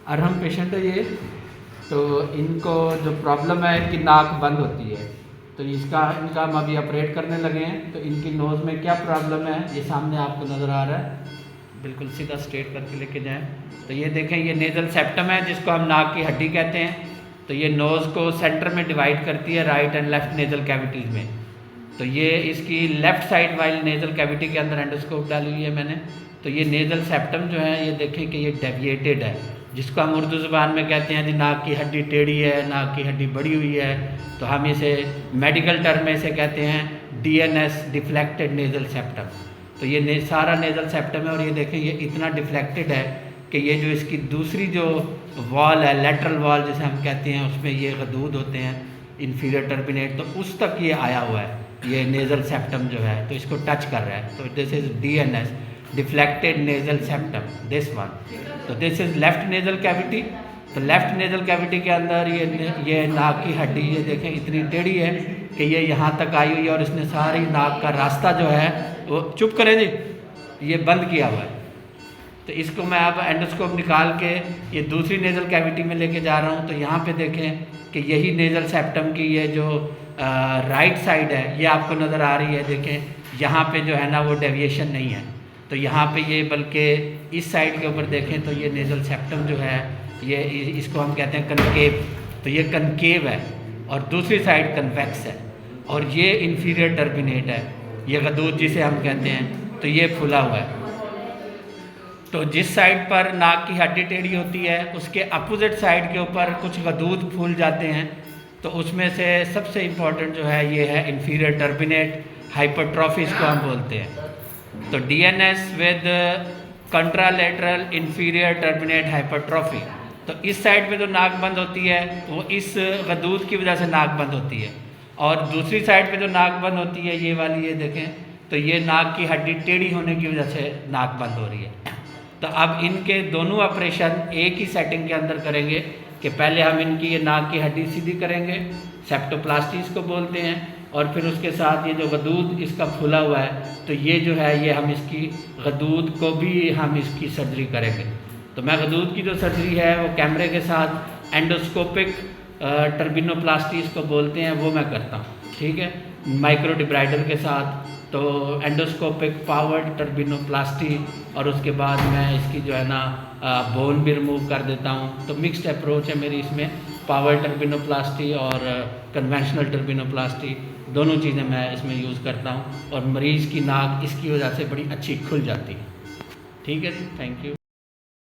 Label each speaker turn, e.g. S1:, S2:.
S1: Arham patient है ये। तो इनको जो प्रॉब्लम है, इनकी नाक बंद होती है। तो इनका हम अभी ऑपरेट करने लगे हैं। तो इनकी नोज़ में क्या प्रॉब्लम है ये सामने आपको नज़र आ रहा है। बिल्कुल सीधा स्ट्रेट करके लेके जाएं। तो ये देखें, ये नेज़ल सेप्टम है जिसको हम नाक की हड्डी कहते हैं। तो ये नोज़ को सेंटर में डिवाइड करती है right and left nasal cavities में। तो ये इसकी left side while nasal cavity के अंदर एंडोस्कोप डाली हुई है मैंने। तो ये नेज़ल सेप्टम जो है, ये देखें कि ये डेविएटेड है, जिसको हम उर्दू ज़ुबान में कहते हैं जी नाक की हड्डी टेढ़ी है, नाक की हड्डी बड़ी हुई है। तो हम इसे मेडिकल टर्म में इसे कहते हैं DNS, डिफ्लेक्टेड नेज़ल सेप्टम। तो ये सारा नेज़ल सेप्टम है और ये देखें ये इतना डिफ्लेक्टेड है कि ये जो इसकी दूसरी जो वॉल है, लेटरल वॉल जिसे हम कहते हैं, उसमें ये गदूद होते हैं इन्फीरियर टर्बिनेट, तो उस तक ये आया हुआ है, ये नेज़ल सेप्टम जो है, तो इसको टच कर रहा है। तो this is DNS, deflected nasal septum, this one. तो this is left nasal cavity. तो लेफ़्ट नेज़ल कैविटी के अंदर ये नाक की हड्डी ये देखें इतनी टेढ़ी है कि ये यहाँ तक आई हुई है और इसने सारी नाक का रास्ता जो है वो, चुप करें जी, ये बंद किया हुआ है। तो इसको मैं अब एंडोस्कोप निकाल के ये दूसरी नेज़ल कैविटी में लेके जा रहा हूँ। तो यहाँ पे देखें कि यही नेज़ल सेप्टम की ये जो राइट साइड है ये आपको नज़र आ रही है। देखें यहाँ पे जो है ना वो डेविएशन नहीं है। तो यहाँ पे ये बल्कि इस साइड के ऊपर देखें तो ये नेज़ल सेप्टम जो है ये इसको हम कहते हैं कनकेव। तो ये कनकेव है और दूसरी साइड कन्वेक्स है और ये इन्फीरियर टर्बिनेट है, ये गदूद जिसे हम कहते हैं। तो ये फुला हुआ है। तो जिस साइड पर नाक की हड्डी टेढ़ी होती है उसके अपोजिट साइड के ऊपर कुछ गदूद फूल जाते हैं। तो उसमें से सबसे इम्पॉर्टेंट जो है ये है इन्फीरियर टर्बिनेट हाइपरट्रॉफी, इसको हम बोलते हैं। तो DNS with contralateral inferior turbinate hypertrophy. तो इस साइड पे जो नाक बंद होती है वो इस गदूद की वजह से नाक बंद होती है और दूसरी साइड पे जो नाक बंद होती है ये वाली, ये देखें, तो ये नाक की हड्डी टेढ़ी होने की वजह से नाक बंद हो रही है। तो अब इनके दोनों ऑपरेशन एक ही सेटिंग के अंदर करेंगे कि पहले हम इनकी ये नाक की हड्डी सीधी करेंगे, सेप्टोप्लास्टी इसको बोलते हैं, और फिर उसके साथ ये जो गदूद इसका फूला हुआ है तो ये जो है ये हम इसकी गदूद को भी हम इसकी सर्जरी करेंगे। तो मैं गदूद की जो सर्जरी है वो कैमरे के साथ एंडोस्कोपिक टर्बिनोप्लास्टी इसको बोलते हैं वो मैं करता हूँ, ठीक है, माइक्रो डिब्राइडर के साथ। तो एंडोस्कोपिक पावर्ड टर्बिनोप्लास्टी और उसके बाद मैं इसकी जो है ना बोन भी रिमूव कर देता हूँ। तो मिक्स्ड अप्रोच है मेरी इसमें, पावर टर्बिनोप्लास्टी और कन्वेंशनल टर्बिनोप्लास्टी, दोनों चीज़ें मैं इसमें यूज़ करता हूँ और मरीज़ की नाक इसकी वजह से बड़ी अच्छी खुल जाती है। ठीक है जी, थैंक यू।